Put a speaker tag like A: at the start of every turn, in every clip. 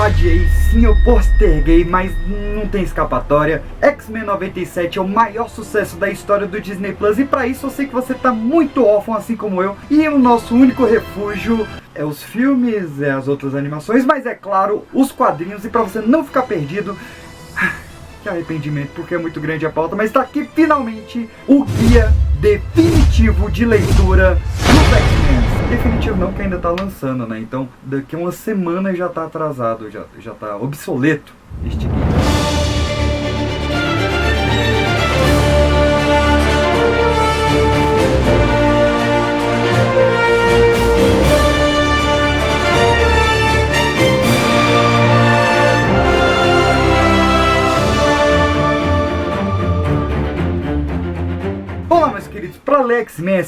A: adiei, sim, eu posterguei, mas não tem escapatória. X-Men 97 é o maior sucesso da história do Disney Plus, e pra isso eu sei que você tá muito órfão, assim como eu, e o nosso único refúgio é os filmes, é as outras animações, mas é claro, os quadrinhos. E pra você não ficar perdido, que arrependimento, porque é muito grande a pauta, mas tá aqui finalmente o guia definitivo de leitura dos X-Men. Definitivo não, que ainda tá lançando, né? Então daqui a uma semana já tá atrasado, já tá obsoleto este guia. Olá, meus queridos. Para ler X-Men,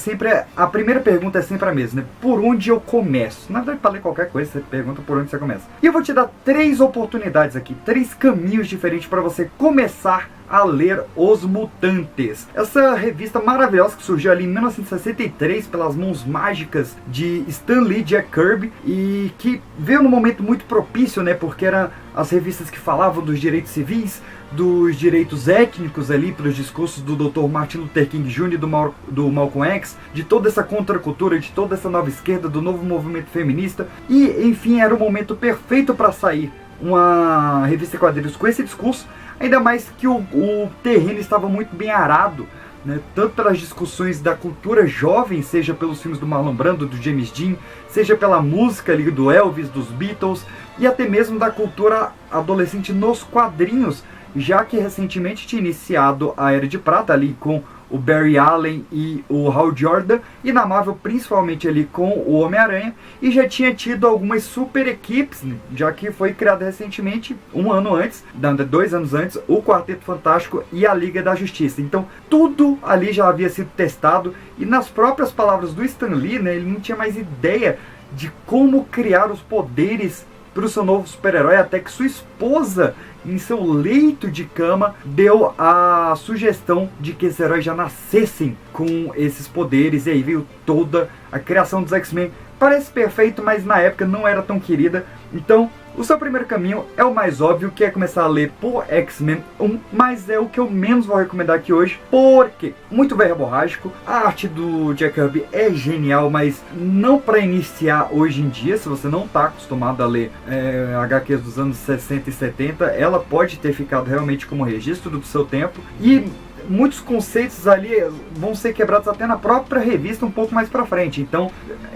A: a primeira pergunta é sempre a mesma, né? Por onde eu começo? Na verdade, para ler qualquer coisa, você pergunta por onde você começa. E eu vou te dar 3 oportunidades aqui, 3 caminhos diferentes para você começar a ler Os Mutantes. Essa revista maravilhosa que surgiu ali em 1963 pelas mãos mágicas de Stan Lee e Jack Kirby, e que veio num momento muito propício, né? Porque eram as revistas que falavam dos direitos civis, dos direitos étnicos ali, pelos discursos do Dr. Martin Luther King Jr. e do Malcolm X, de toda essa contracultura, de toda essa nova esquerda, do novo movimento feminista. E, enfim, era o momento perfeito para sair uma revista de quadrinhos com esse discurso, ainda mais que o terreno estava muito bem arado, né? Tanto pelas discussões da cultura jovem, seja pelos filmes do Marlon Brando, do James Dean, seja pela música ali do Elvis, dos Beatles, e até mesmo da cultura adolescente nos quadrinhos, já que recentemente tinha iniciado a Era de Prata ali com o Barry Allen e o Hal Jordan, e na Marvel principalmente ali com o Homem-Aranha, e já tinha tido algumas super equipes, né? Já que foi criado recentemente, 2 anos antes, o Quarteto Fantástico e a Liga da Justiça. Então tudo ali já havia sido testado, e nas próprias palavras do Stan Lee, né, ele não tinha mais ideia de como criar os poderes para o seu novo super-herói, até que sua esposa, em seu leito de cama, deu a sugestão de que esses heróis já nascessem com esses poderes, e aí veio toda a criação dos X-Men. Parece perfeito, mas na época não era tão querida. Então, o seu primeiro caminho é o mais óbvio, que é começar a ler por X-Men 1, mas é o que eu menos vou recomendar aqui hoje, porque muito verborrágico, a arte do Jack Kirby é genial, mas não para iniciar hoje em dia. Se você não está acostumado a ler HQs dos anos 60 e 70, ela pode ter ficado realmente como registro do seu tempo, e muitos conceitos ali vão ser quebrados até na própria revista um pouco mais pra frente. Então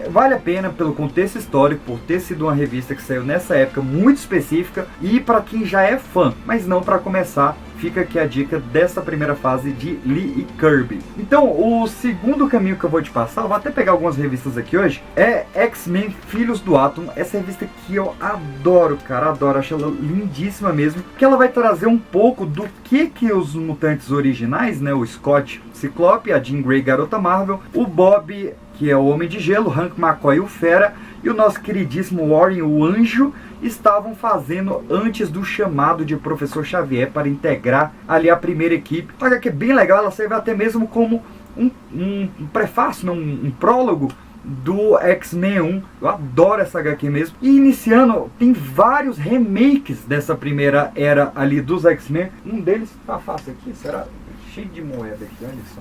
A: vale a pena pelo contexto histórico, por ter sido uma revista que saiu nessa época muito específica, e para quem já é fã, mas não para começar. Fica aqui a dica dessa primeira fase de Lee e Kirby. Então, o segundo caminho que eu vou te passar, eu vou até pegar algumas revistas aqui hoje, é X-Men Filhos do Átomo. Essa revista que eu adoro, cara, adoro, acho ela lindíssima mesmo, porque ela vai trazer um pouco do que os mutantes originais, né, o Scott, Ciclope, a Jean Grey, Garota Marvel, o Bob, que é o Homem de Gelo, Hank McCoy, o Fera, e o nosso queridíssimo Warren, o Anjo, estavam fazendo antes do chamado de Professor Xavier para integrar ali a primeira equipe. Olha que é bem legal, ela serve até mesmo como um prefácio, um prólogo do X-Men 1. Eu adoro essa HQ mesmo. E iniciando, tem vários remakes dessa primeira era ali dos X-Men. Um deles, tá fácil aqui, será? Cheio de moeda aqui, olha só.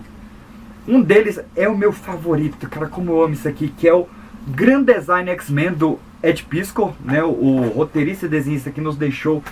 A: Um deles é o meu favorito, cara, como eu amo isso aqui, que é o Grand Design X-Men do Ed Piscor, né, o roteirista e desenhista que nos deixou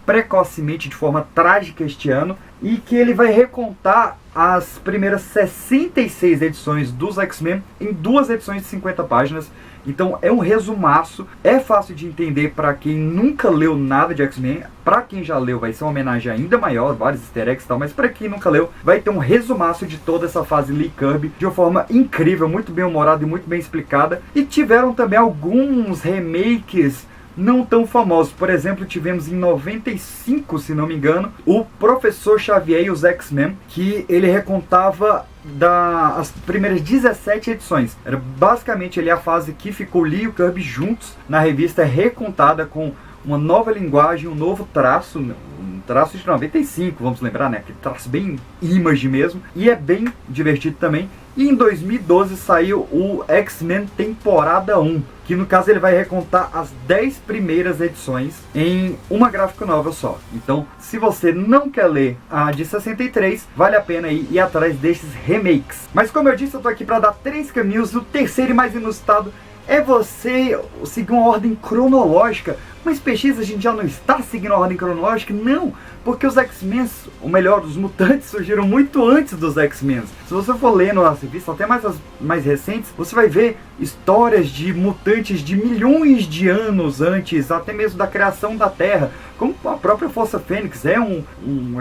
A: precocemente de forma trágica este ano, e que ele vai recontar as primeiras 66 edições dos X-Men em 2 edições de 50 páginas. Então é um resumaço, é fácil de entender para quem nunca leu nada de X-Men. Para quem já leu vai ser uma homenagem ainda maior, vários easter eggs e tal, mas para quem nunca leu vai ter um resumaço de toda essa fase Lee Kirby de uma forma incrível, muito bem humorada e muito bem explicada. E tiveram também alguns remakes não tão famosos. Por exemplo, tivemos em 95, se não me engano, o Professor Xavier e os X-Men, que ele recontava as primeiras 17 edições. Era basicamente ali a fase que ficou Lee e o Kirby juntos na revista, recontada com uma nova linguagem, um novo traço, um traço de 95, vamos lembrar, né? Aquele traço bem image mesmo, e é bem divertido também. E em 2012 saiu o X-Men Temporada 1, que no caso ele vai recontar as 10 primeiras edições em uma graphic novel só. Então, se você não quer ler a de 63, vale a pena ir atrás desses remakes. Mas como eu disse, eu tô aqui para dar 3 caminhos. O terceiro e mais inusitado é você seguir uma ordem cronológica. Mas PX, a gente já não está seguindo a ordem cronológica? Não, porque os X-Men, ou melhor, os mutantes surgiram muito antes dos X-Men. Se você for lendo as revistas, até as mais recentes, você vai ver histórias de mutantes de milhões de anos antes, até mesmo da criação da Terra. Como a própria Força Fênix é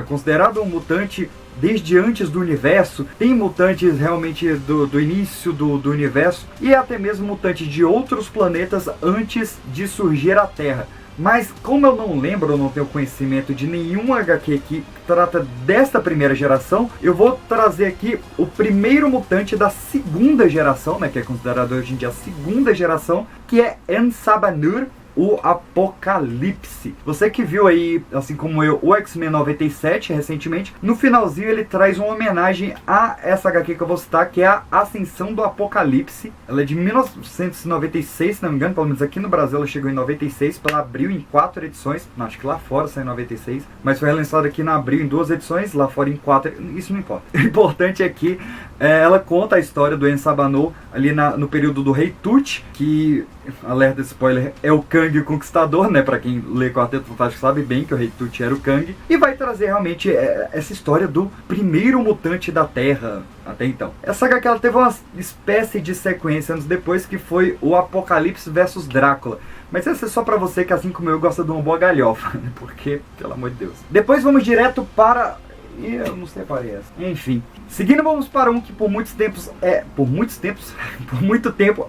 A: considerado um mutante desde antes do universo. Tem mutantes realmente do início do universo, e até mesmo mutantes de outros planetas antes de surgir a Terra. Mas como eu não lembro, eu não tenho conhecimento de nenhum HQ que trata desta primeira geração, eu vou trazer aqui o primeiro mutante da segunda geração, né, que é considerado hoje em dia a segunda geração, que é Ansabanur, o Apocalipse. Você que viu aí, assim como eu, o X-Men 97 recentemente, no finalzinho ele traz uma homenagem a essa HQ que eu vou citar, que é a Ascensão do Apocalipse. Ela é de 1996, se não me engano, pelo menos aqui no Brasil ela chegou em 96, pela Abril em 4 edições, não, acho que lá fora saiu em 96, mas foi relançada aqui na Abril em 2 edições, lá fora em 4, isso não importa. O importante é que ela conta a história do Ensabanor ali no período do Rei Tut, que, alerta spoiler, é o Kang o Conquistador, né? Pra quem lê Quarteto Fantástico sabe bem que o Rei Tut era o Kang. E vai trazer realmente essa história do primeiro mutante da Terra até então. Essa HQ ela teve uma espécie de sequência anos depois, que foi o Apocalipse versus Drácula. Mas essa é só pra você que, assim como eu, gosta de uma boa galhofa, né? Porque, pelo amor de Deus. Depois vamos direto para... E eu não separei essa. Enfim. Seguindo, vamos para um que por muito tempo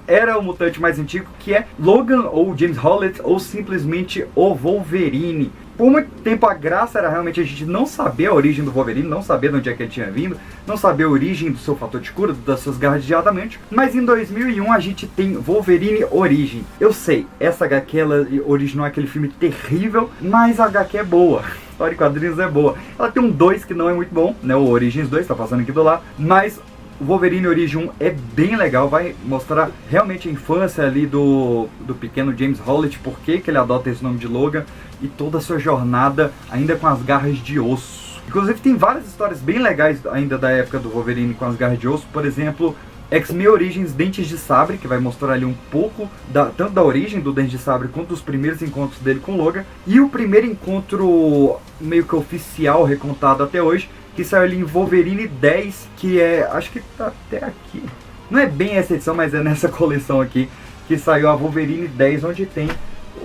A: era o mutante mais antigo, que é Logan, ou James Howlett, ou simplesmente o Wolverine. Por muito tempo a graça era realmente a gente não saber a origem do Wolverine, não saber de onde é que ele tinha vindo, não saber a origem do seu fator de cura, das suas garras de adamantio. Mas em 2001 a gente tem Wolverine Origem. Eu sei, essa HQ ela originou aquele filme terrível, mas a HQ é boa. A história de quadrinhos é boa. Ela tem um 2 que não é muito bom, né? O Origins 2, tá passando aqui do lado, mas o Wolverine Origem 1 é bem legal, vai mostrar realmente a infância ali do pequeno James Howlett, por que ele adota esse nome de Logan, e toda a sua jornada ainda com as garras de osso. Inclusive tem várias histórias bem legais ainda da época do Wolverine com as garras de osso, por exemplo, X-Men Origins Dentes de Sabre, que vai mostrar ali um pouco tanto da origem do Dente de Sabre quanto dos primeiros encontros dele com Logan, e o primeiro encontro meio que oficial recontado até hoje, que saiu ali em Wolverine 10, que é, acho que tá até aqui, não é bem essa edição, mas é nessa coleção aqui, que saiu a Wolverine 10, onde tem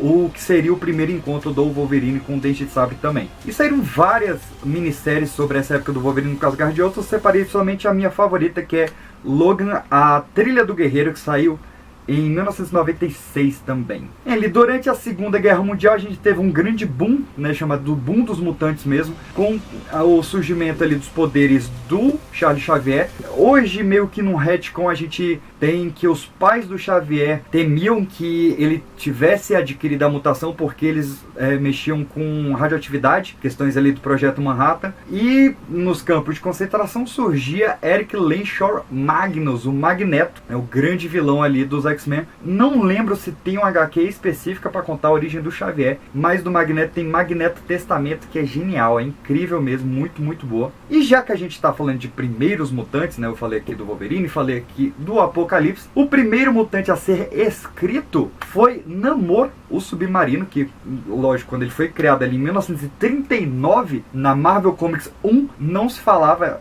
A: o que seria o primeiro encontro do Wolverine com o Dente de Sabre também. E saíram várias minisséries sobre essa época do Wolverine com as garras de osso. Eu separei somente a minha favorita, que é Logan, a Trilha do Guerreiro, que saiu em 1996 também. Durante a Segunda Guerra Mundial a gente teve um grande boom, né, chamado boom dos mutantes mesmo, com o surgimento ali dos poderes do Charles Xavier. Hoje, meio que num retcon, a gente tem que os pais do Xavier temiam que ele tivesse adquirido a mutação porque eles mexiam com radioatividade, questões ali do Projeto Manhattan, e nos campos de concentração surgia Eric Lenshaw Magnus, o Magneto, o grande vilão ali dos X-Men. Não lembro se tem uma HQ específica para contar a origem do Xavier, mas do Magneto tem Magneto Testamento, que é genial, é incrível mesmo, muito, muito boa. E já que a gente está falando de primeiros mutantes, né, eu falei aqui do Wolverine, falei aqui do Apocalipse, o primeiro mutante a ser escrito foi Namor, o Submarino, que, lógico, quando ele foi criado ali em 1939, na Marvel Comics 1, não se falava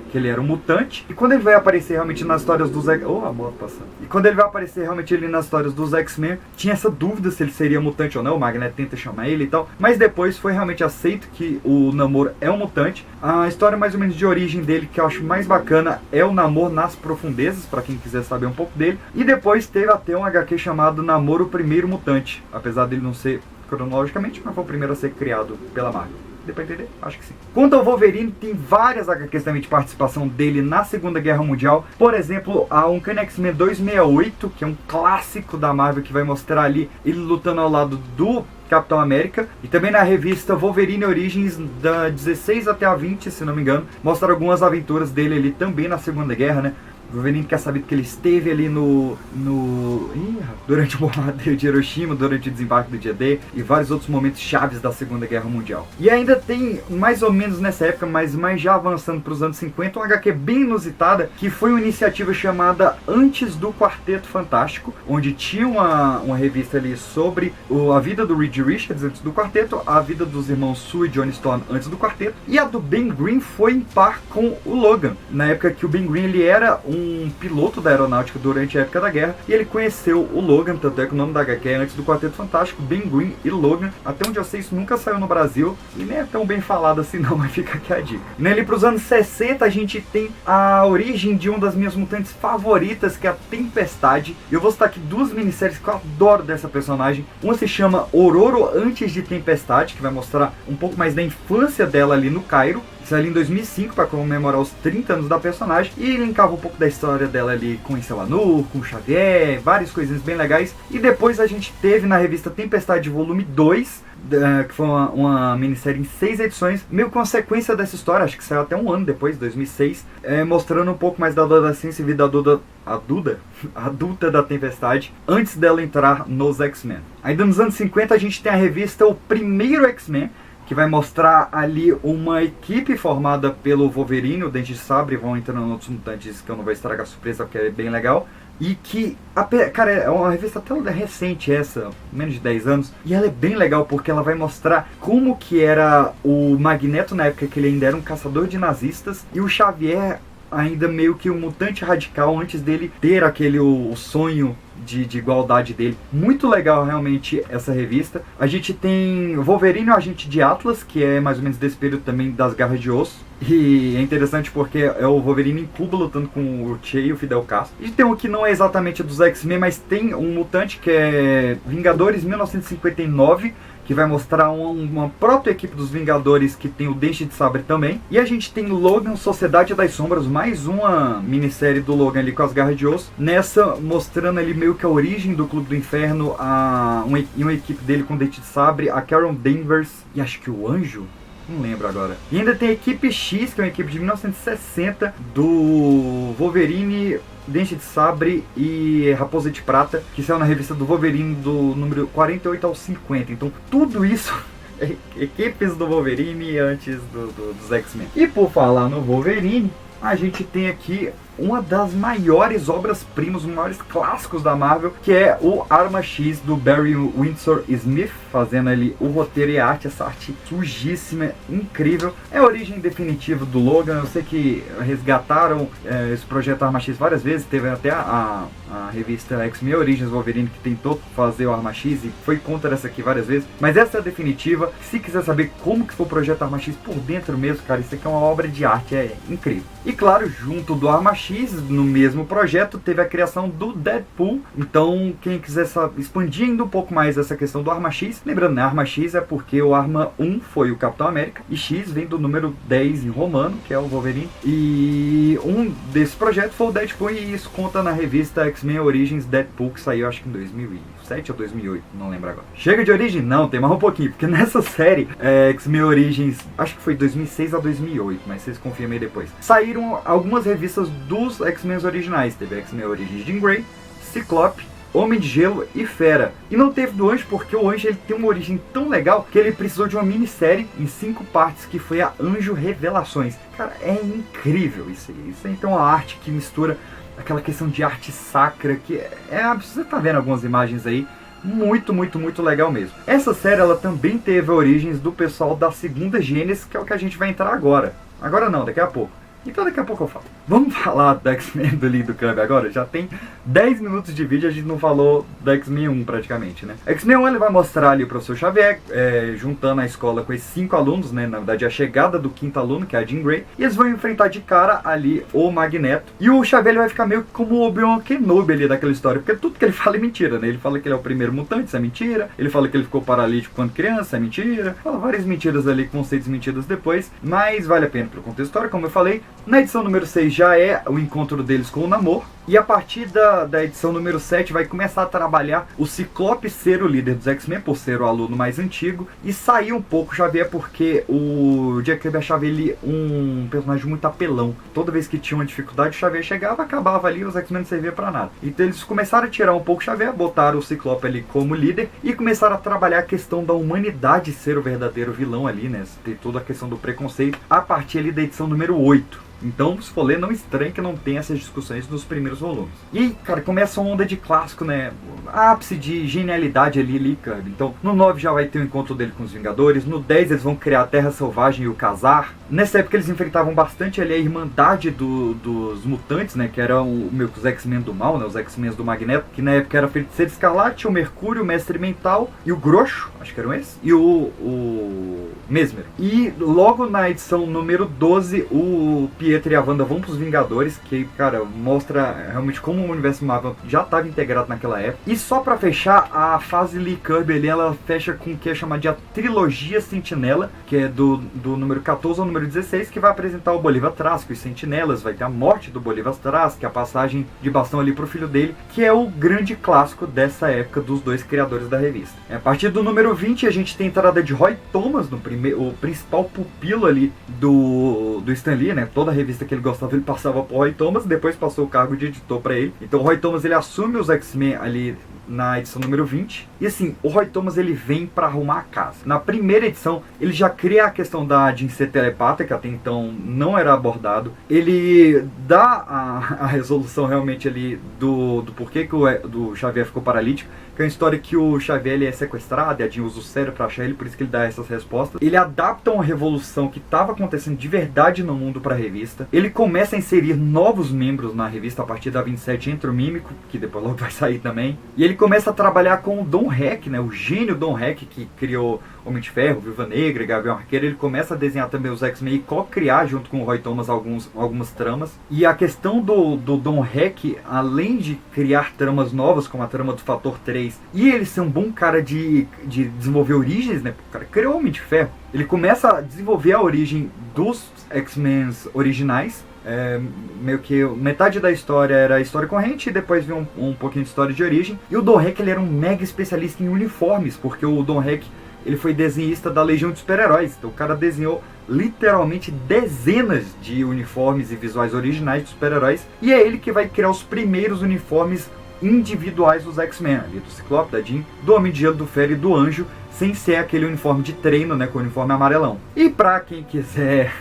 A: que ele era um mutante, e quando ele vai aparecer realmente nas histórias dos E quando ele vai aparecer realmente ali nas histórias dos X-Men, tinha essa dúvida se ele seria mutante ou não, o Magneto tenta chamar ele e tal, mas depois foi realmente aceito que o Namor é um mutante. A história mais ou menos de origem dele, que eu acho mais bacana, é o Namor nas Profundezas, para quem quiser saber um pouco dele, e depois teve até um HQ chamado Namor, o Primeiro Mutante, apesar dele não ser cronologicamente, mas foi o primeiro a ser criado pela Marvel. Deu pra entender? Acho que sim. Quanto ao Wolverine, tem várias HQs também de participação dele na Segunda Guerra Mundial. Por exemplo, a Uncanny X-Men 268, que é um clássico da Marvel, que vai mostrar ali ele lutando ao lado do Capitão América. E também na revista Wolverine Origins, da 16 até a 20, se não me engano, mostra algumas aventuras dele ali também na Segunda Guerra, né? O Wolverine quer saber que ele esteve ali durante o bombardeio de Hiroshima, durante o desembarque do dia D e vários outros momentos chaves da Segunda Guerra Mundial. E ainda tem, mais ou menos nessa época, mas já avançando para os anos 50, uma HQ bem inusitada, que foi uma iniciativa chamada Antes do Quarteto Fantástico, onde tinha uma revista ali sobre a vida do Reed Richards antes do quarteto, a vida dos irmãos Sue e Johnny Storm antes do quarteto, e a do Ben Grimm foi em par com o Logan, na época que o Ben Grimm ele era um piloto da aeronáutica durante a época da guerra, e ele conheceu o Logan, tanto é que o nome da HQ é Antes do Quarteto Fantástico, Ben Grimm e Logan. Até onde eu sei, isso nunca saiu no Brasil, e nem é tão bem falado assim não, mas fica aqui a dica. E ali para os anos 60 a gente tem a origem de uma das minhas mutantes favoritas, que é a Tempestade. Eu vou citar aqui duas minisséries que eu adoro dessa personagem. Uma se chama Ororo Antes de Tempestade, que vai mostrar um pouco mais da infância dela ali no Cairo. Isso ali em 2005, para comemorar os 30 anos da personagem, e linkava um pouco da história dela ali com Encelanur, com Xavier, várias coisinhas bem legais. E depois a gente teve na revista Tempestade Volume 2, que foi uma minissérie em 6 edições, meio com a sequência dessa história, acho que saiu até um ano depois, 2006, mostrando um pouco mais da adolescência e vida adulta da Tempestade, antes dela entrar nos X-Men. Ainda nos anos 50 a gente tem a revista O Primeiro X-Men, que vai mostrar ali uma equipe formada pelo Wolverine, o Dente de Sabre, vão entrando outros mutantes que eu não vou estragar a surpresa porque é bem legal. E que, cara, é uma revista até recente essa, menos de 10 anos, e ela é bem legal porque ela vai mostrar como que era o Magneto na época que ele ainda era um caçador de nazistas, e o Xavier ainda meio que um mutante radical antes dele ter o sonho de igualdade dele. Muito legal realmente essa revista. A gente tem Wolverine, o Agente de Atlas, que é mais ou menos desse período também das Garras de Osso. E é interessante porque é o Wolverine em Cuba lutando com o Che e o Fidel Castro. E tem um que não é exatamente dos X-Men, mas tem um mutante que é Vingadores 1959, que vai mostrar uma proto-equipe dos Vingadores que tem o Dente de Sabre também. E a gente tem Logan, Sociedade das Sombras, mais uma minissérie do Logan ali com as Garras de Osso. Nessa, mostrando ali meio que a origem do Clube do Inferno, uma equipe dele com o Dente de Sabre, a Carol Danvers e acho que o Anjo? Não lembro agora. E ainda tem a Equipe X, que é uma equipe de 1960 do Wolverine, Dente de Sabre e Raposa de Prata, que saiu na revista do Wolverine do número 48 ao 50. Então tudo isso é equipes do Wolverine antes dos X-Men. E por falar no Wolverine, a gente tem aqui uma das maiores obras-primas, os maiores clássicos da Marvel, que é o Arma X do Barry Windsor Smith, fazendo ali o roteiro e a arte, essa arte sujíssima, incrível. É a origem definitiva do Logan. Eu sei que resgataram esse projeto Arma X várias vezes, teve até a revista X-Men Origins Wolverine que tentou fazer o Arma X e foi contra essa aqui várias vezes, mas essa é a definitiva. Se quiser saber como que foi o projeto Arma X por dentro mesmo, cara, isso aqui é uma obra de arte, é incrível. E claro, junto do Arma X, no mesmo projeto, teve a criação do Deadpool. Então, quem quiser expandir ainda um pouco mais essa questão do Arma X, lembrando, né, Arma X é porque o Arma 1 foi o Capitão América, e X vem do número 10 em romano, que é o Wolverine, e um desse projeto foi o Deadpool, e isso conta na revista X-Men Origins Deadpool, que saiu acho que em 2007 ou 2008, não lembro agora. Chega de origem? Não, tem mais um pouquinho, porque nessa série, X-Men Origins, acho que foi 2006 a 2008, mas vocês confirmem depois, saíram algumas revistas dos X-Men originais. Teve X-Men Origins Jean Grey, Ciclope, Homem de Gelo e Fera. E não teve do Anjo porque o Anjo ele tem uma origem tão legal que ele precisou de uma minissérie em 5 partes que foi a Anjo Revelações. Cara, é incrível isso aí. Isso aí tem uma arte que mistura aquela questão de arte sacra que você tá vendo algumas imagens aí. Muito, muito, muito legal mesmo. Essa série ela também teve origens do pessoal da segunda Gênesis, que é o que a gente vai entrar agora. Agora não, daqui a pouco. Então daqui a pouco eu falo. Vamos falar da X-Men do Lee do Club agora? Já tem 10 minutos de vídeo, a gente não falou da X-Men 1 praticamente, né? X-Men 1 ele vai mostrar ali o professor Xavier, juntando a escola com esses 5 alunos, né? Na verdade a chegada do 5º aluno, que é a Jean Grey. E eles vão enfrentar de cara ali o Magneto. E o Xavier ele vai ficar meio como o Obi-Wan Kenobi ali daquela história, porque tudo que ele fala é mentira, né? Ele fala que ele é o primeiro mutante, isso é mentira. Ele fala que ele ficou paralítico quando criança, é mentira. Fala várias mentiras ali, conceitos mentiras depois. Mas vale a pena pro contexto histórico, como eu falei. Na edição número 6 já é o encontro deles com o Namor, E a partir da edição número 7 vai começar a trabalhar o Ciclope ser o líder dos X-Men, por ser o aluno mais antigo, e sair um pouco o Xavier porque o Jack Kirby achava ele um personagem muito apelão. Toda vez que tinha uma dificuldade, o Xavier chegava, acabava ali, os X-Men não serviam pra nada. Então eles começaram a tirar um pouco o Xavier, botaram o Ciclope ali como líder e começaram a trabalhar a questão da humanidade ser o verdadeiro vilão ali, né? Tem toda a questão do preconceito a partir ali da edição número 8. Então, se for ler, não estranhe que não tem essas discussões nos primeiros volumes. E, cara, começa uma onda de clássico, né? Ápice de genialidade ali, cara. Então, no 9 já vai ter o encontro dele com os Vingadores. No 10 eles vão criar a Terra Selvagem e o Casar. Nessa época eles enfrentavam bastante ali a Irmandade dos Mutantes, né? Que eram meio que os X-Men do Mal, né? Os X-Men do Magneto. Que na época era Feiticeiro Escarlate, o Mercúrio, o Mestre Mental e o Groxo, acho que eram esses. E o Mesmer. E logo na edição número 12, o Pietro e a Wanda vão pros Vingadores, que, cara, mostra realmente como o universo Marvel já estava integrado naquela época. E só pra fechar, a fase Lee Kirby ali, ela fecha com o que é chamado de a Trilogia Sentinela, que é do número 14 ao número 16, que vai apresentar o Bolívar Trask, os Sentinelas, vai ter a morte do Bolívar Trask, a passagem de bastão ali pro filho dele, que é o grande clássico dessa época dos dois criadores da revista. A partir do número 20, a gente tem a entrada de Roy Thomas, o principal pupilo ali do Stan Lee, né? Toda a revista que ele gostava, ele passava pro Roy Thomas, depois passou o cargo de editor para ele. Então o Roy Thomas, ele assume os X-Men ali na edição número 20. E assim, o Roy Thomas, ele vem para arrumar a casa. Na primeira edição, ele já cria a questão de Jean ser telepata, que até então não era abordado. Ele dá a resolução realmente ali do porquê que do Xavier ficou paralítico, que é uma história que o Xavier ele é sequestrado, e a Jean usa o cérebro para achar ele, por isso que ele dá essas respostas. Ele adapta uma revolução que estava acontecendo de verdade no mundo para a revista. Ele começa a inserir novos membros na revista a partir da 27, entra o Mímico, que depois logo vai sair também. E ele começa a trabalhar com o Don Heck, né, o gênio Don Heck, que criou Homem de Ferro, Viúva Negra e Gavião Arqueiro. Ele começa a desenhar também os X-Men e co-criar junto com o Roy Thomas algumas tramas. E a questão do Don Heck, além de criar tramas novas, como a trama do Fator 3, e ele ser um bom cara de desenvolver origens, né, o cara criou Homem de Ferro. Ele começa a desenvolver a origem dos X-Men originais. Meio que metade da história era a história corrente e depois vinha um pouquinho de história de origem. E o Don Heck, ele era um mega especialista em uniformes, porque o Don Heck, ele foi desenhista da Legião de Super-Heróis. Então o cara desenhou literalmente dezenas de uniformes e visuais originais de super-heróis. E é ele que vai criar os primeiros uniformes individuais dos X-Men, ali do Ciclope, da Jean, do Homem de Gelo, do Fera e do Anjo, sem ser aquele uniforme de treino, né, com o uniforme amarelão. E pra quem quiser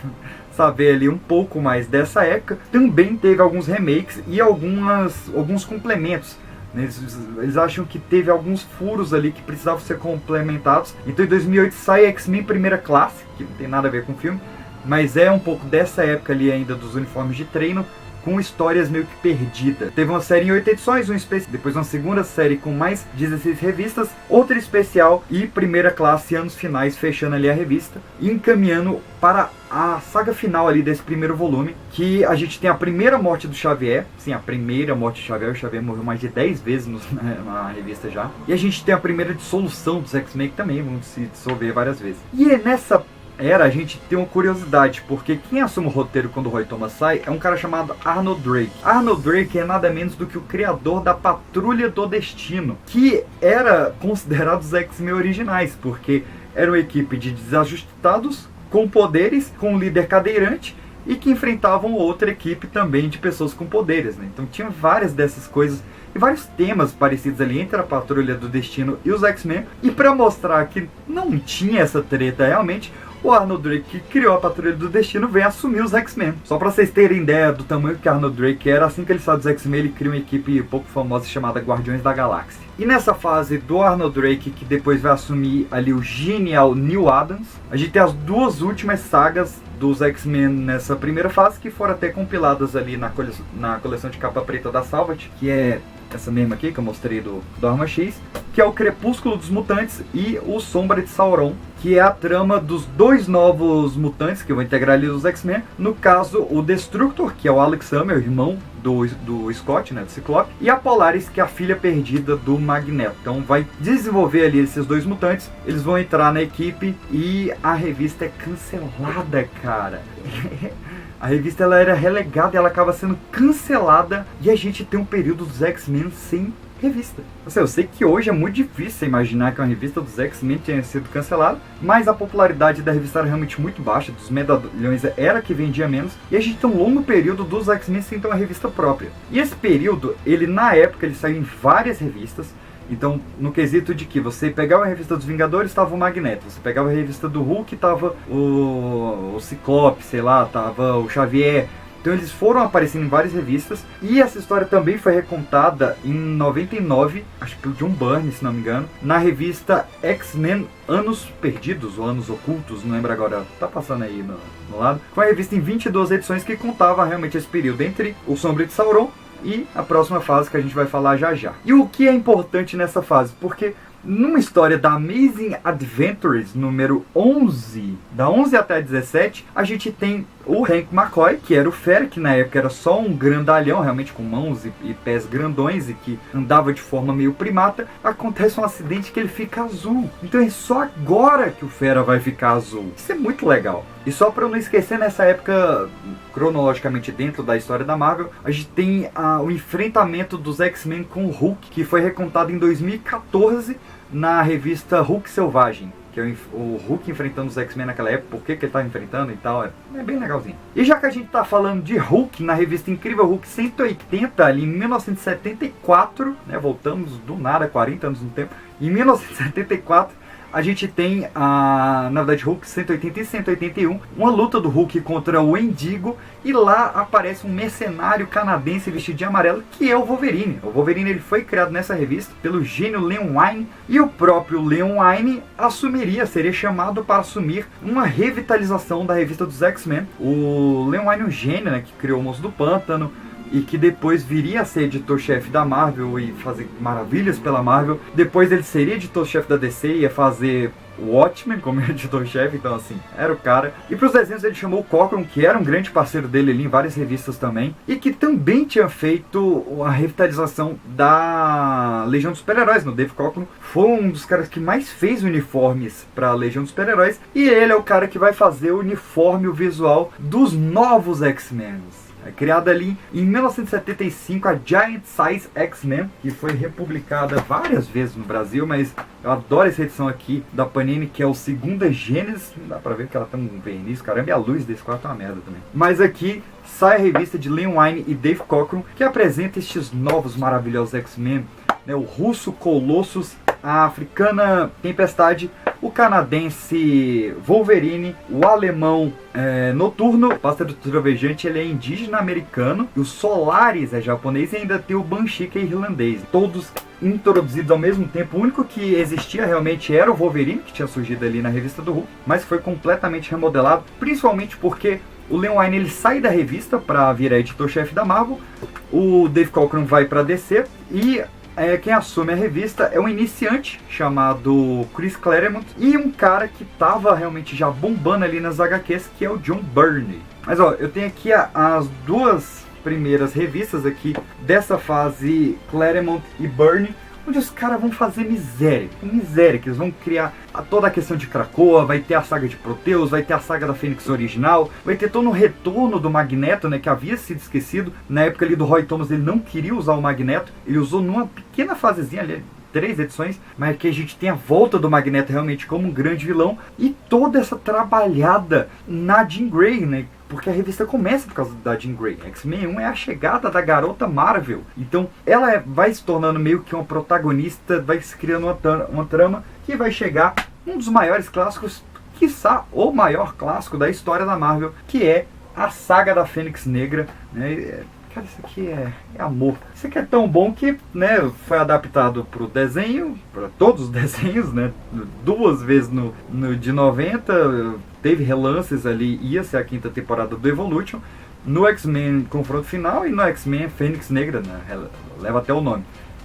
A: saber ali um pouco mais dessa época, também teve alguns remakes e alguns complementos. Eles acham que teve alguns furos ali que precisavam ser complementados. Então em 2008 sai X-Men Primeira Classe, que não tem nada a ver com o filme, mas é um pouco dessa época ali ainda dos uniformes de treino, com histórias meio que perdidas. Teve uma série em 8 edições, depois uma segunda série com mais 16 revistas, outra especial e Primeira Classe, anos finais, fechando ali a revista e encaminhando para a saga final ali desse primeiro volume, que a gente tem a primeira morte do Xavier. Sim, a primeira morte do Xavier. O Xavier morreu mais de 10 vezes na revista já. E a gente tem a primeira dissolução dos X-Men, que também vão se dissolver várias vezes. E nessa a gente tem uma curiosidade, porque quem assume o roteiro quando o Roy Thomas sai é um cara chamado Arnold Drake. Arnold Drake é nada menos do que o criador da Patrulha do Destino, que era considerado os X-Men originais, porque era uma equipe de desajustados, com poderes, com um líder cadeirante, e que enfrentavam outra equipe também de pessoas com poderes, né? Então tinha várias dessas coisas e vários temas parecidos ali entre a Patrulha do Destino e os X-Men. E para mostrar que não tinha essa treta realmente, o Arnold Drake, que criou a Patrulha do Destino, vem assumir os X-Men. Só pra vocês terem ideia do tamanho que Arnold Drake era, assim que ele saiu dos X-Men, ele cria uma equipe pouco famosa chamada Guardiões da Galáxia. E nessa fase do Arnold Drake, que depois vai assumir ali o genial Neil Adams, a gente tem as duas últimas sagas dos X-Men nessa primeira fase, que foram até compiladas ali na coleção de capa preta da Salvat, que é essa mesma aqui que eu mostrei do Arma X, que é o Crepúsculo dos Mutantes e o Sombra de Sauron, que é a trama dos dois novos mutantes que vão integrar ali os X-Men. No caso, o Destructor, que é o Alex Summer, irmão do Scott, né, do Ciclope, e a Polaris, que é a filha perdida do Magneto. Então vai desenvolver ali esses dois mutantes, eles vão entrar na equipe e a revista é cancelada, cara. A revista ela era relegada e ela acaba sendo cancelada e a gente tem um período dos X-Men sem revista. Eu sei que hoje é muito difícil imaginar que uma revista dos X-Men tenha sido cancelada, mas a popularidade da revista era realmente muito baixa, dos medalhões era que vendia menos, e a gente tem um longo período dos X-Men sem ter uma revista própria. E esse período, ele na época, ele saiu em várias revistas. Então, no quesito de que você pegava a revista dos Vingadores, estava o Magneto. Você pegava a revista do Hulk, estava o Ciclope, sei lá, estava o Xavier. Então eles foram aparecendo em várias revistas. E essa história também foi recontada em 99, acho que pelo John Byrne, se não me engano, na revista X-Men Anos Perdidos, ou Anos Ocultos, não lembro agora, tá passando aí no lado. Foi uma revista em 22 edições que contava realmente esse período entre o Sombrio de Sauron e a próxima fase que a gente vai falar já já. E o que é importante nessa fase? Porque numa história da Amazing Adventures número 11, da 11 até a 17, a gente tem o Hank McCoy, que era o Fera, que na época era só um grandalhão, realmente com mãos e pés grandões e que andava de forma meio primata. Acontece um acidente que ele fica azul. Então é só agora que o Fera vai ficar azul. Isso é muito legal. E só para eu não esquecer, nessa época, cronologicamente dentro da história da Marvel, a gente tem o enfrentamento dos X-Men com o Hulk, que foi recontado em 2014 na revista Hulk Selvagem. Que é o Hulk enfrentando os X-Men naquela época, por que ele tá enfrentando e tal, é bem legalzinho. E já que a gente tá falando de Hulk, na revista Incrível Hulk 180, ali em 1974, né, voltamos do nada, 40 anos no tempo, em 1974, a gente tem, na verdade, Hulk 180 e 181, uma luta do Hulk contra o Wendigo, e lá aparece um mercenário canadense vestido de amarelo, que é o Wolverine. O Wolverine ele foi criado nessa revista pelo gênio Len Wein, e o próprio Len Wein seria chamado para assumir uma revitalização da revista dos X-Men. O Len Wein é um gênio, né, que criou o Monstro do Pântano, e que depois viria a ser editor-chefe da Marvel e fazer maravilhas pela Marvel. Depois ele seria editor-chefe da DC e ia fazer o Watchmen como editor-chefe, então assim, era o cara. E para os desenhos ele chamou o Cockrum, que era um grande parceiro dele ali em várias revistas também, e que também tinha feito a revitalização da Legião dos Super-Heróis. No Dave Cockrum foi um dos caras que mais fez uniformes para a Legião dos Super-Heróis, e ele é o cara que vai fazer o uniforme, o visual dos novos X-Men. É criada ali em 1975 a Giant Size X-Men, que foi republicada várias vezes no Brasil, mas eu adoro essa edição aqui da Panini, que é o Segunda Gênesis. Dá pra ver que ela tem um verniz, caramba, e a luz desse quarto é uma merda também. Mas aqui sai a revista de Len Wein e Dave Cockrum, que apresenta estes novos maravilhosos X-Men, né, o russo Colossus, a africana Tempestade, o canadense Wolverine, o alemão Noturno, o Pássaro Trovejante ele é indígena americano, e o Solaris é japonês, e ainda tem o Banshee que é irlandês. Todos introduzidos ao mesmo tempo. O único que existia realmente era o Wolverine, que tinha surgido ali na revista do Hulk, mas foi completamente remodelado, principalmente porque o Len Wein ele sai da revista para virar editor-chefe da Marvel, o Dave Cockrum vai para DC, e quem assume a revista é um iniciante chamado Chris Claremont, e um cara que tava realmente já bombando ali nas HQs, que é o John Byrne. Mas ó, eu tenho aqui as duas primeiras revistas aqui dessa fase, Claremont e Byrne, onde os caras vão fazer miséria, que eles vão criar toda a questão de Krakoa, vai ter a saga de Proteus, vai ter a saga da Fênix original, vai ter todo o retorno do Magneto, né, que havia sido esquecido. Na época ali do Roy Thomas ele não queria usar o Magneto, ele usou numa pequena fasezinha ali, 3 edições, mas que a gente tem a volta do Magneto realmente como um grande vilão, e toda essa trabalhada na Jean Grey, né? Porque a revista começa por causa da Jean Grey. X-Men 1 é a chegada da garota Marvel. Então ela vai se tornando meio que uma protagonista, vai se criando uma trama que vai chegar um dos maiores clássicos, quiçá o maior clássico da história da Marvel, que é a saga da Fênix Negra, né? Cara, isso aqui é amor. Isso aqui é tão bom que, né, foi adaptado para o desenho, para todos os desenhos, né, 2 vezes no de 90, teve relances ali, ia ser a 5ª temporada do Evolution, no X-Men Confronto Final e no X-Men Fênix Negra, né, leva até o nome.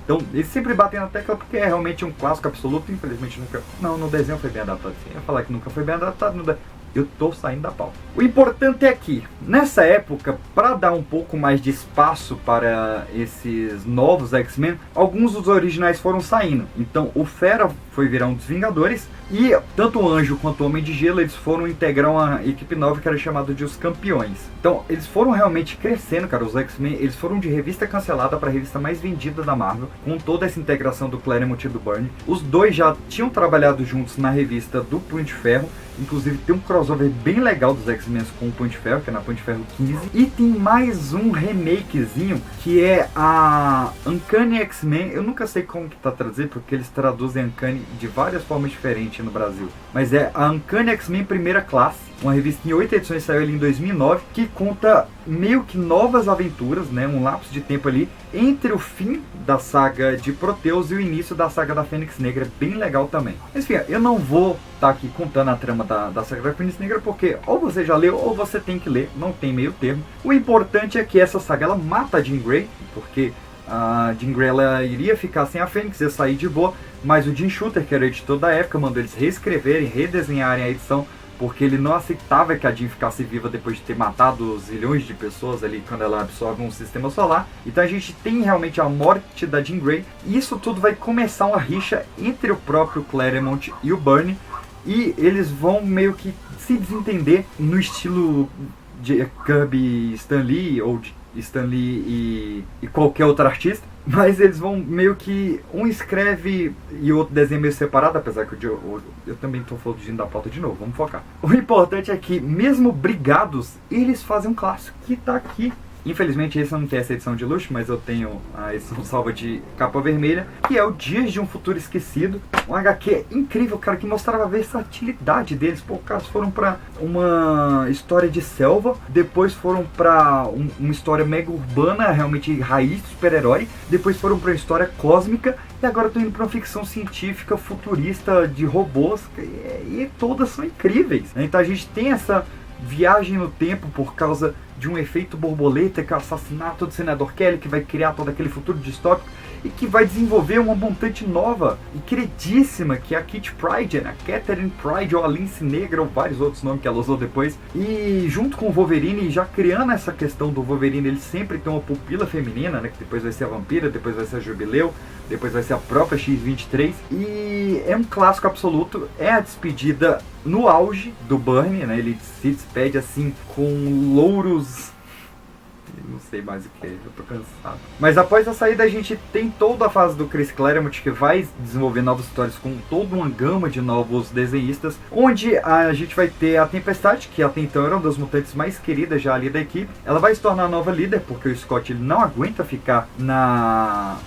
A: Então, eles sempre batem na tecla porque é realmente um clássico absoluto. Infelizmente nunca... Não, no desenho foi bem adaptado. Sim. Eu ia falar que nunca foi bem adaptado. Eu tô saindo da pauta. O importante é que, nessa época, para dar um pouco mais de espaço para esses novos X-Men, alguns dos originais foram saindo. Então, o Fera foi virar um dos Vingadores, e tanto o Anjo quanto o Homem de Gelo, eles foram integrar uma equipe nova que era chamada de Os Campeões. Então, eles foram realmente crescendo, cara. Os X-Men, eles foram de revista cancelada para a revista mais vendida da Marvel, com toda essa integração do Claremont e do Byrne. Os dois já tinham trabalhado juntos na revista do Punho de Ferro. Inclusive tem um crossover bem legal dos X-Men com o Punho de Ferro, que é na Punho de Ferro 15. E tem mais um remakezinho, que é a Uncanny X-Men. Eu nunca sei como que tá traduzido, porque eles traduzem Uncanny de várias formas diferentes no Brasil. Mas é a Uncanny X-Men Primeira Classe, uma revista em 8 edições, saiu ali em 2009, que conta meio que novas aventuras, né, um lapso de tempo ali, entre o fim da saga de Proteus e o início da saga da Fênix Negra, bem legal também. Mas enfim, eu não vou estar aqui contando a trama da saga da Fênix Negra, porque ou você já leu ou você tem que ler, não tem meio termo. O importante é que essa saga, ela mata a Jean Grey, porque a Jean Grey, ela iria ficar sem a Fênix, ia sair de boa, mas o Jim Shooter, que era o editor da época, mandou eles reescreverem, redesenharem a edição, porque ele não aceitava que a Jean ficasse viva depois de ter matado zilhões de pessoas ali quando ela absorve um sistema solar. Então a gente tem realmente a morte da Jean Grey, e isso tudo vai começar uma rixa entre o próprio Claremont e o Byrne, e eles vão meio que se desentender no estilo de Kirby e Stan Lee, ou de Stan Lee e qualquer outro artista. Mas eles vão meio que... um escreve e o outro desenha meio separado, apesar que eu também estou fugindo da pauta de novo, vamos focar. O importante é que, mesmo brigados, eles fazem um clássico que está aqui. Infelizmente esse não tem essa edição de luxo, mas eu tenho a edição salva de capa vermelha, que é o Dias de um Futuro Esquecido. Um HQ incrível, cara, que mostrava a versatilidade deles. Pô, caras foram pra uma história de selva, depois foram pra uma história mega urbana, realmente raiz de super-herói, depois foram pra uma história cósmica, e agora estão indo pra uma ficção científica futurista de robôs, e todas são incríveis. Então a gente tem essa viagem no tempo por causa de um efeito borboleta, que é o assassinato do senador Kelly, que vai criar todo aquele futuro distópico e que vai desenvolver uma montante nova e queridíssima, que é a Kitty Pryde, né? A Catherine Pryde, ou a Lince Negra, ou vários outros nomes que ela usou depois. E junto com o Wolverine, já criando essa questão do Wolverine, ele sempre tem uma pupila feminina, né? Que depois vai ser a Vampira, depois vai ser a Jubileu, depois vai ser a própria X-23. E é um clássico absoluto, é a despedida no auge do Byrne, né? Ele se despede assim com louros... não sei mais o que é, eu tô cansado. Mas após a saída a gente tem toda a fase do Chris Claremont, que vai desenvolver novas histórias com toda uma gama de novos desenhistas, onde a gente vai ter a Tempestade, que até então era uma das mutantes mais queridas já ali da equipe. Ela vai se tornar a nova líder, porque o Scott ele não aguenta ficar na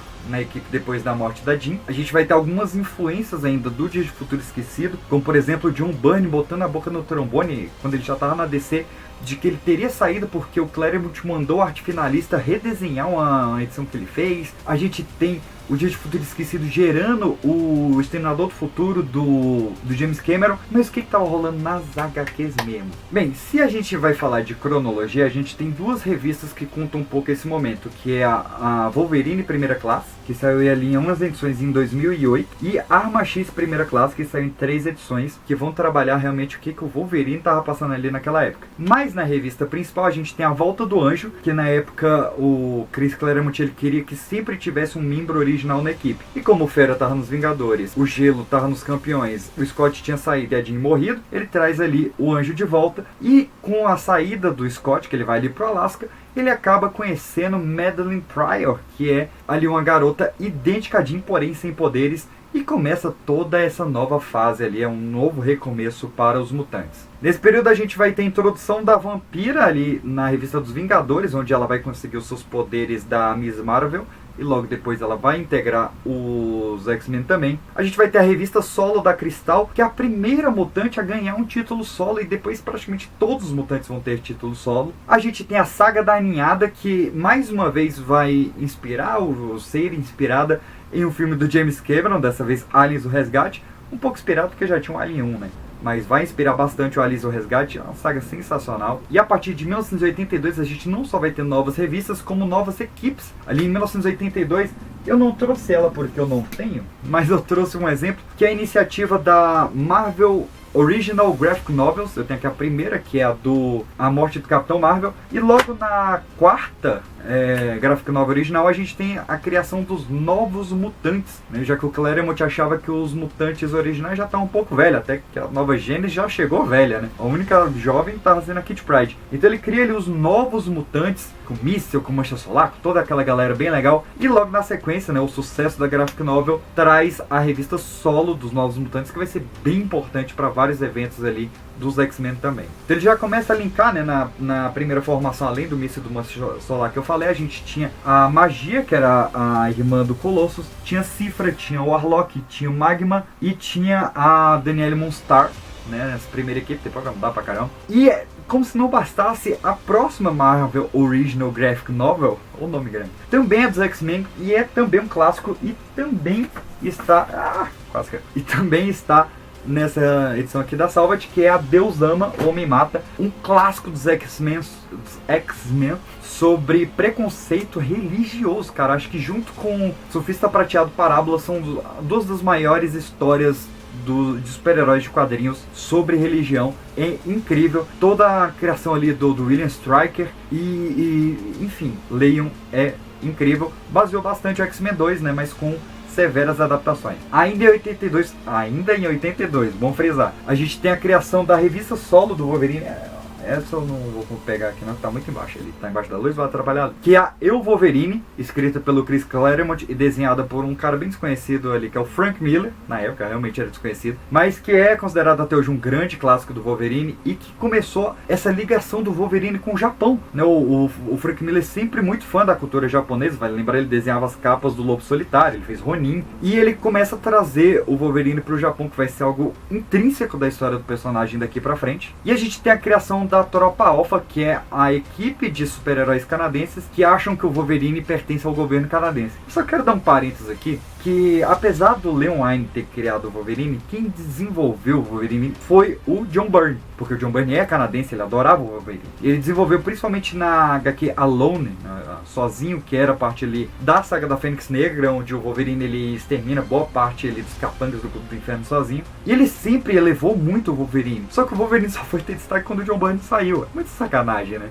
A: equipe depois da morte da Jean. A gente vai ter algumas influências ainda do Dia de Futuro Esquecido, como por exemplo o John Byrne botando a boca no trombone quando ele já estava na DC, de que ele teria saído porque o Claremont mandou o arte finalista redesenhar uma edição que ele fez. A gente tem o Dia de Futuro Esquecido gerando o Exterminador do Futuro do James Cameron. Mas o que estava rolando nas HQs mesmo? Bem, se a gente vai falar de cronologia, a gente tem duas revistas que contam um pouco esse momento, que é a Wolverine Primeira Classe, que saiu ali em umas edições em 2008, e Arma X Primeira Classe, que saiu em 3 edições, que vão trabalhar realmente o que o Wolverine estava passando ali naquela época. Mas na revista principal a gente tem a Volta do Anjo, que na época o Chris Claremont ele queria que sempre tivesse um membro original na equipe. E como o Fera tava nos Vingadores, o Gelo tava nos Campeões, o Scott tinha saído e a Jean morrido, ele traz ali o Anjo de volta, e com a saída do Scott, que ele vai ali pro Alasca, ele acaba conhecendo Madeline Pryor, que é ali uma garota idêntica a Jean, porém sem poderes, e começa toda essa nova fase ali, é um novo recomeço para os mutantes. Nesse período a gente vai ter a introdução da Vampira ali na revista dos Vingadores, onde ela vai conseguir os seus poderes da Miss Marvel, e logo depois ela vai integrar os X-Men também. A gente vai ter a revista solo da Cristal, que é a primeira mutante a ganhar um título solo, e depois praticamente todos os mutantes vão ter título solo. A gente tem a Saga da Aninhada, que mais uma vez vai inspirar, ou ser inspirada em um filme do James Cameron, dessa vez Aliens o Resgate, um pouco inspirado porque já tinha um Alien 1, né? Mas vai inspirar bastante o Aliens o Resgate, é uma saga sensacional. E a partir de 1982 a gente não só vai ter novas revistas, como novas equipes. Ali em 1982 Eu não trouxe ela porque eu não tenho, mas eu trouxe um exemplo, que é a iniciativa da Marvel Original Graphic Novels. Eu tenho aqui a primeira, que é A Morte do Capitão Marvel, e logo na quarta Graphic Novel original a gente tem a criação dos Novos Mutantes, né? Já que o Claremont achava que os mutantes originais já estavam um pouco velhos, até que a nova Gênesis já chegou velha, né? A única jovem estava sendo a Kitty Pryde. Então ele cria ali os Novos Mutantes, com Míssil, com Mancha Solar, com toda aquela galera bem legal, e logo na sequência, né, o sucesso da Graphic Novel traz a revista solo dos Novos Mutantes, que vai ser bem importante para vários eventos ali dos X-Men também. Então ele já começa a linkar, né, na primeira formação, além do Míssil do Mancha Solar que eu falei, a gente tinha a Magia, que era a irmã do Colossus, tinha Cifra, tinha o Warlock, tinha o Magma e tinha a Danielle Moonstar, né, nessa primeira equipe, depois vai mudar pra caramba. E como se não bastasse, a próxima Marvel Original Graphic Novel, o nome grande, também é dos X-Men e é também um clássico, e também está nessa edição aqui da Salvat, que é a Deus Ama, o Homem Mata, um clássico dos X-Men sobre preconceito religioso, cara. Acho que junto com Surfista Prateado Parábola são duas das maiores histórias de super-heróis de quadrinhos sobre religião. É incrível toda a criação ali do William Stryker e enfim, leiam, é incrível. Baseou bastante o X-Men 2, né, mas com severas adaptações. Ainda em 82, bom frisar, a gente tem a criação da revista solo do Wolverine. Essa eu não vou pegar aqui não, tá muito embaixo, ele tá embaixo da luz, vai atrapalhar. Que é a Eu Wolverine, escrita pelo Chris Claremont e desenhada por um cara bem desconhecido ali, que é o Frank Miller. Na época realmente era desconhecido, mas que é considerado até hoje um grande clássico do Wolverine, e que começou essa ligação do Wolverine com o Japão, né? O Frank Miller é sempre muito fã da cultura japonesa, vai lembrar, ele desenhava as capas do Lobo Solitário, ele fez Ronin, e ele começa a trazer o Wolverine pro Japão, que vai ser algo intrínseco da história do personagem daqui pra frente. E a gente tem a criação da Tropa Alpha, que é a equipe de super-heróis canadenses que acham que o Wolverine pertence ao governo canadense. Só quero dar um parênteses aqui, que apesar do Leon Wine ter criado o Wolverine, quem desenvolveu o Wolverine foi o John Byrne, porque o John Byrne é canadense, ele adorava o Wolverine. Ele desenvolveu principalmente na HQ Alone, sozinho, que era parte ali da saga da Fênix Negra, onde o Wolverine ele extermina boa parte ali dos capangas do Clube do Inferno sozinho. E ele sempre elevou muito o Wolverine, só que o Wolverine só foi ter destaque quando o John Byrne saiu. Muito sacanagem, né?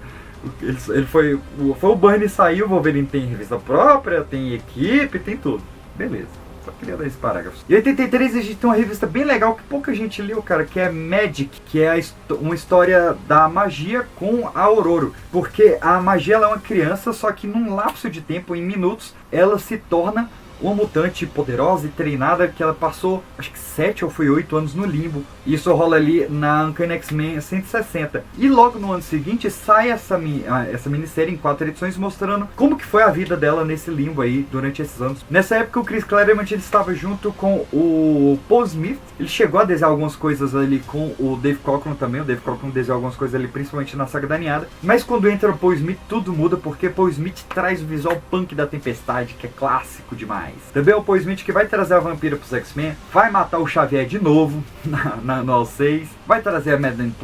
A: Ele foi o Byrne saiu, o Wolverine tem revista própria, tem equipe, tem tudo. Beleza, só queria dar esse parágrafo. Em 83 a gente tem uma revista bem legal que pouca gente leu, cara, que é Magic, que é uma história da magia com a Ororo. Porque a magia ela é uma criança, só que num lapso de tempo, em minutos, ela se torna uma mutante poderosa e treinada, que ela passou, acho que 7 ou foi 8 anos no limbo. Isso rola ali na Uncanny X-Men 160. E logo no ano seguinte sai essa minissérie em 4 edições mostrando como que foi a vida dela nesse limbo aí durante esses anos. Nessa época o Chris Claremont ele estava junto com o Paul Smith. Ele chegou a desenhar algumas coisas ali com o Dave Cockrum também. O Dave Cockrum desenhou algumas coisas ali, principalmente na saga da Ninhada. Mas quando entra o Paul Smith tudo muda, porque Paul Smith traz o visual punk da Tempestade, que é clássico demais. Também é o Paul Smith que vai trazer a Vampira pros X-Men, vai matar o Xavier de novo no AL6, vai trazer a Madeleine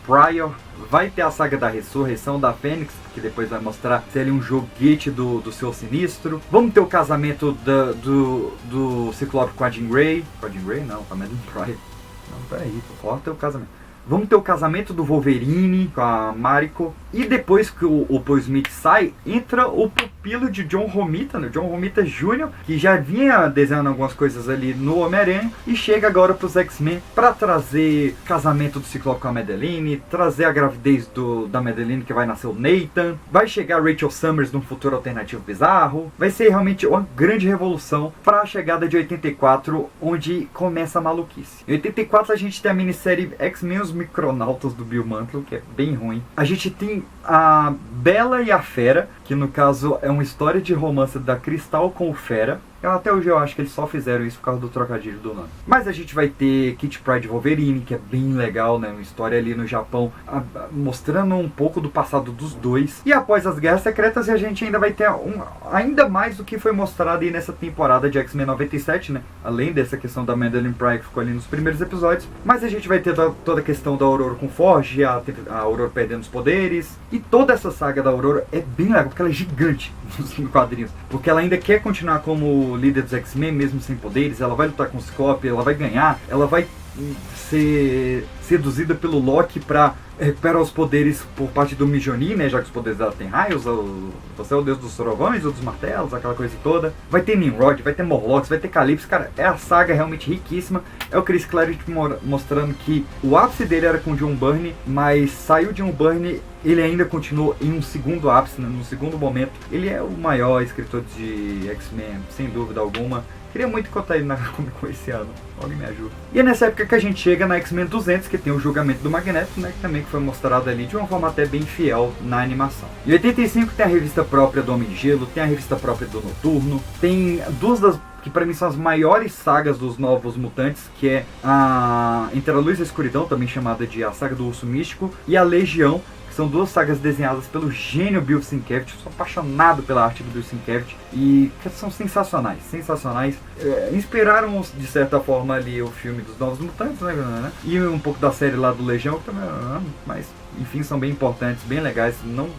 A: Pryor, vai ter a saga da ressurreição da Fênix, que depois vai mostrar ser ali um joguete do seu sinistro. Vamos ter o casamento do Ciclope com a Jean Grey. Com a Jean Grey? Não, com a Madeleine Pryor. Não, peraí, corta o casamento. Vamos ter o casamento do Wolverine com a Mariko. E depois que o Paul Smith sai, entra o pupilo de John Romita, né? John Romita Jr., que já vinha desenhando algumas coisas ali no Homem-Aranha, e chega agora para os X-Men para trazer casamento do Ciclope com a Madeleine, trazer a gravidez da Madeleine, que vai nascer o Nathan, vai chegar a Rachel Summers num futuro alternativo bizarro. Vai ser realmente uma grande revolução para a chegada de 84, onde começa a maluquice. Em 84 a gente tem a minissérie X-Men Os Micronautas do Bill Mantlo, que é bem ruim. A gente tem a Bela e a Fera, que no caso é uma história de romance da Cristal com o Fera. Até hoje eu acho que eles só fizeram isso por causa do trocadilho do nome. Mas a gente vai ter Kitty Pryde Wolverine, que é bem legal, né? Uma história ali no Japão, mostrando um pouco do passado dos dois. E após as Guerras Secretas, a gente ainda vai ter ainda mais do que foi mostrado aí nessa temporada de X-Men 97, né? Além dessa questão da Madeline Pryor, que ficou ali nos primeiros episódios. Mas a gente vai ter toda a questão da Aurora com Forge, a Aurora perdendo os poderes. E toda essa saga da Aurora é bem legal, porque ela é gigante nos quadrinhos. Porque ela ainda quer continuar como líder dos X-Men, mesmo sem poderes. Ela vai lutar com o Ciclope, ela vai ganhar, ela vai ser seduzida pelo Loki pra recuperar os poderes por parte do Mijoni, né? Já que os poderes dela tem raios, você é o deus dos trovões ou dos martelos, aquela coisa toda. Vai ter Nimrod, vai ter Morlocks, vai ter Calypso. Cara, é a saga realmente riquíssima. É o Chris Claremont mostrando que o ápice dele era com o John Byrne, mas saiu de John Byrne, ele ainda continuou em um segundo ápice, né? Num segundo momento. Ele é o maior escritor de X-Men, sem dúvida alguma. Queria muito contar ele na Comic Con esse ano. Alguém me ajuda. E é nessa época que a gente chega na X-Men 200, que tem o julgamento do Magneto, né? Que também foi mostrado ali de uma forma até bem fiel na animação. Em 85 tem a revista própria do Homem de Gelo, tem a revista própria do Noturno, tem duas das que pra mim são as maiores sagas dos Novos Mutantes, que é a Entre a Luz e a Escuridão, também chamada de a Saga do Urso Místico, e a Legião, que são duas sagas desenhadas pelo gênio Bill Sienkiewicz. Eu sou apaixonado pela arte do Bill Sienkiewicz e que são sensacionais, sensacionais. Inspiraram de certa forma ali o filme dos Novos Mutantes, né? E um pouco da série lá do Legião, que também mas enfim, são bem importantes, bem legais, não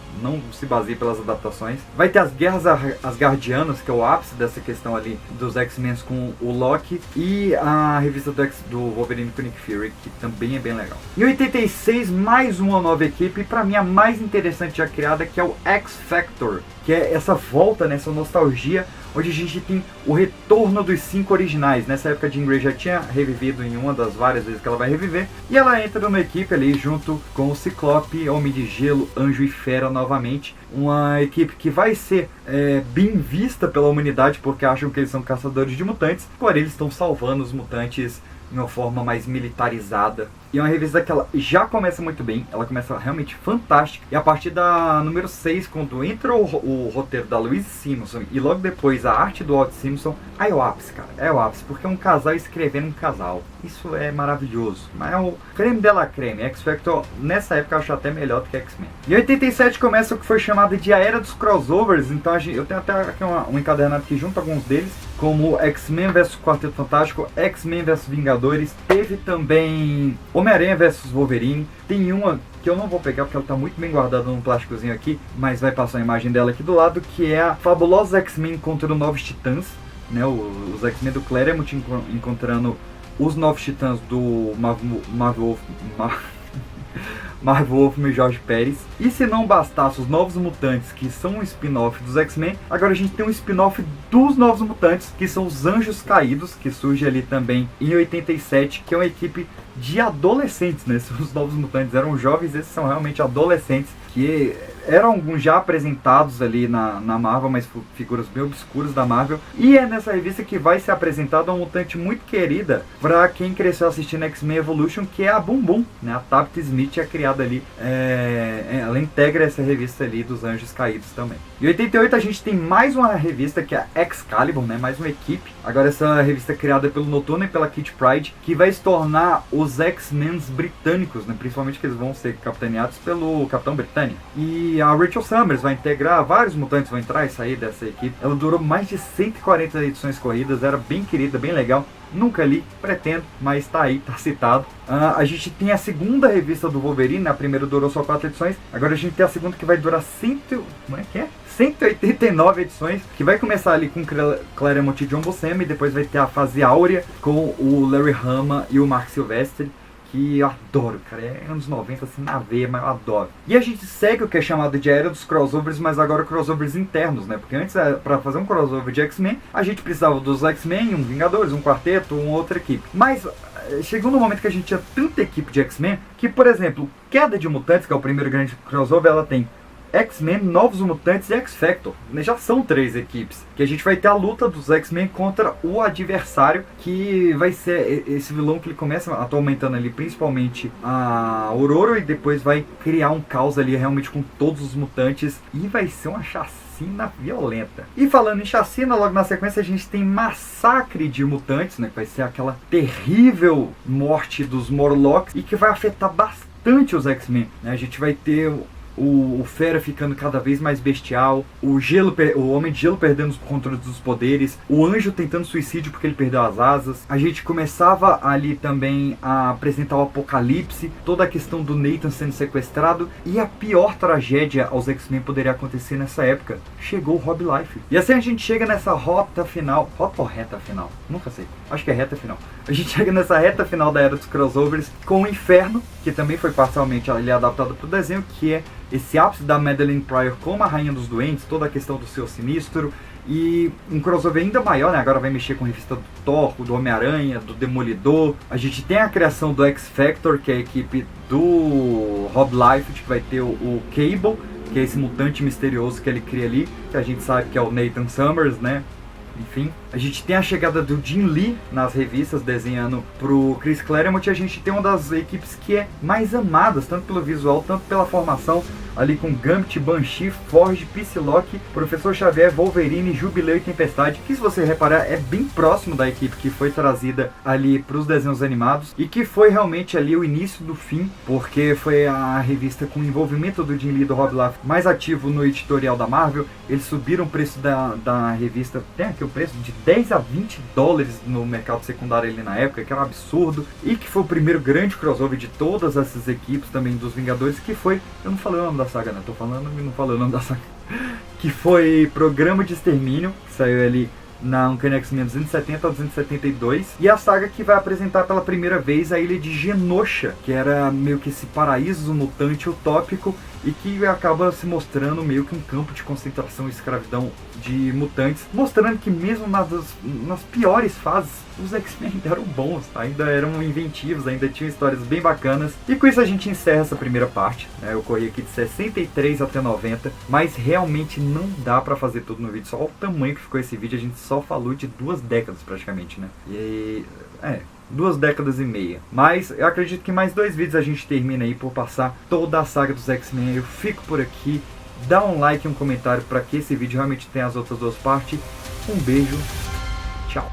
A: se baseia pelas adaptações. Vai ter as Guerras Asgardianas, que é o ápice dessa questão ali dos X-Men com o Loki, e a revista do Wolverine com Nick Fury, que também é bem legal. Em 86, mais uma nova equipe, pra mim a mais interessante já criada, que é o X-Factor, que é essa volta, né, essa nostalgia, onde a gente tem o retorno dos 5 originais. Nessa época a Jean Grey já tinha revivido em uma das várias vezes que ela vai reviver, e ela entra numa equipe ali junto com o Ciclope, Homem de Gelo, Anjo e Fera novamente. Uma equipe que vai ser bem vista pela humanidade, porque acham que eles são caçadores de mutantes, porém eles estão salvando os mutantes de uma forma mais militarizada. E é uma revista que ela já começa muito bem, ela começa realmente fantástica. E a partir da número 6, quando entra o roteiro da Louise Simonson e logo depois a arte do Walt Simonson, aí é o ápice, cara. É o ápice, porque é um casal escrevendo um casal. Isso é maravilhoso. Mas é o creme de la creme. X-Factor, nessa época, eu acho até melhor do que X-Men. Em 87 começa o que foi chamado de a Era dos Crossovers. Então eu tenho até aqui um encadernado que junta alguns deles, como X-Men vs Quarteto Fantástico, X-Men vs Vingadores. Teve também Homem-Aranha vs Wolverine. Tem uma que eu não vou pegar porque ela está muito bem guardada num plásticozinho aqui, mas vai passar a imagem dela aqui do lado, que é a Fabulosa X-Men contra os Novos Titãs, né? Os X-Men do Claremont encontrando os Novos Titãs do Marvel Wolfman e Jorge Pérez. E se não bastasse os Novos Mutantes, que são um spin-off dos X-Men, agora a gente tem um spin-off dos Novos Mutantes, que são os Anjos Caídos, que surge ali também em 87, que é uma equipe de adolescentes, né? Os Novos Mutantes eram jovens, esses são realmente adolescentes, que eram alguns já apresentados ali na Marvel, mas figuras bem obscuras da Marvel. E é nessa revista que vai ser apresentada uma mutante muito querida para quem cresceu assistindo X-Men Evolution, que é a Boom Boom, né? A Tabitha Smith é criada ali, ela integra essa revista ali dos Anjos Caídos também. Em 88 a gente tem mais uma revista, que é a Excalibur, né? Mais uma equipe. Agora essa revista é criada pelo Noturno e pela Kitty Pryde, que vai se tornar os X-Men britânicos, né? Principalmente que eles vão ser capitaneados pelo Capitão Britânia. E a Rachel Summers vai integrar, vários mutantes vão entrar e sair dessa equipe. Ela durou mais de 140 edições corridas, era bem querida, bem legal. Nunca li, pretendo, mas tá aí, tá citado. A gente tem a segunda revista do Wolverine, a primeira durou só 4 edições. Agora a gente tem a segunda que vai durar 189 edições, que vai começar ali com Claremont e John Buscema, e depois vai ter a fase áurea com o Larry Hama e o Mark Silvestre, que eu adoro, cara, é anos 90 assim na veia, mas eu adoro. E a gente segue o que é chamado de Era dos Crossovers, mas agora crossovers internos, né? Porque antes, pra fazer um crossover de X-Men, a gente precisava dos X-Men, um Vingadores, um quarteto, uma outra equipe. Mas chegou no momento que a gente tinha tanta equipe de X-Men, que, por exemplo, Queda de Mutantes, que é o primeiro grande crossover, ela tem X-Men, Novos Mutantes e X-Factor. Já são 3 equipes. Que a gente vai ter a luta dos X-Men contra o adversário, que vai ser esse vilão que ele começa aumentando ali, principalmente a Ororo, e depois vai criar um caos ali realmente com todos os mutantes. E vai ser uma chacina violenta. E falando em chacina, logo na sequência a gente tem Massacre de Mutantes, né? Que vai ser aquela terrível morte dos Morlocks e que vai afetar bastante os X-Men, né? A gente vai ter o Fera ficando cada vez mais bestial, o Homem de Gelo perdendo os controles dos poderes, o Anjo tentando suicídio porque ele perdeu as asas. A gente começava ali também a apresentar o Apocalipse, toda a questão do Nathan sendo sequestrado, e a pior tragédia aos X-Men poderia acontecer nessa época. Chegou o Rob Life. E assim a gente chega nessa rota final. Rota ou reta final? Nunca sei. Acho que é reta final. A gente chega nessa reta final da era dos crossovers com o Inferno, que também foi parcialmente adaptado para o desenho, que é esse ápice da Madeline Pryor como a Rainha dos Doentes, toda a questão do seu sinistro, e um crossover ainda maior, né? Agora vai mexer com a revista do Thor, do Homem-Aranha, do Demolidor. A gente tem a criação do X-Factor, que é a equipe do Rob Liefeld, que vai ter o Cable, que é esse mutante misterioso que ele cria ali, que a gente sabe que é o Nathan Summers, né? Enfim, a gente tem a chegada do Jim Lee nas revistas desenhando pro Chris Claremont, e a gente tem uma das equipes que é mais amadas, tanto pelo visual, tanto pela formação, ali com Gambit, Banshee, Forge, Psylocke, Professor Xavier, Wolverine, Jubileu e Tempestade, que se você reparar é bem próximo da equipe que foi trazida ali pros desenhos animados, e que foi realmente ali o início do fim, porque foi a revista com o envolvimento do Jim Lee e do Rob Liefeld mais ativo no editorial da Marvel. Eles subiram o preço da revista, tem aqui o preço de 10 a 20 dólares no mercado secundário ali na época, que era um absurdo, e que foi o primeiro grande crossover de todas essas equipes também dos Vingadores, que foi, eu não falei o nome da saga, né? Tô falando e não falei o nome da saga, que foi Programa de Extermínio, que saiu ali na Uncanny X-Men 270 a 272, e a saga que vai apresentar pela primeira vez a ilha de Genosha, que era meio que esse paraíso mutante utópico, e que acaba se mostrando meio que um campo de concentração e escravidão de mutantes, mostrando que mesmo nas piores fases, os X-Men ainda eram bons, ainda eram inventivos, ainda tinham histórias bem bacanas. E com isso a gente encerra essa primeira parte, né? Eu corri aqui de 63 até 90, mas realmente não dá pra fazer tudo no vídeo, só o tamanho que ficou esse vídeo. A gente só falou de 2 décadas praticamente, né? E 2 décadas e meia. Mas eu acredito que mais 2 vídeos a gente termina aí por passar toda a saga dos X-Men. Eu fico por aqui. Dá um like e um comentário para que esse vídeo realmente tenha as outras 2 partes. Um beijo. Tchau.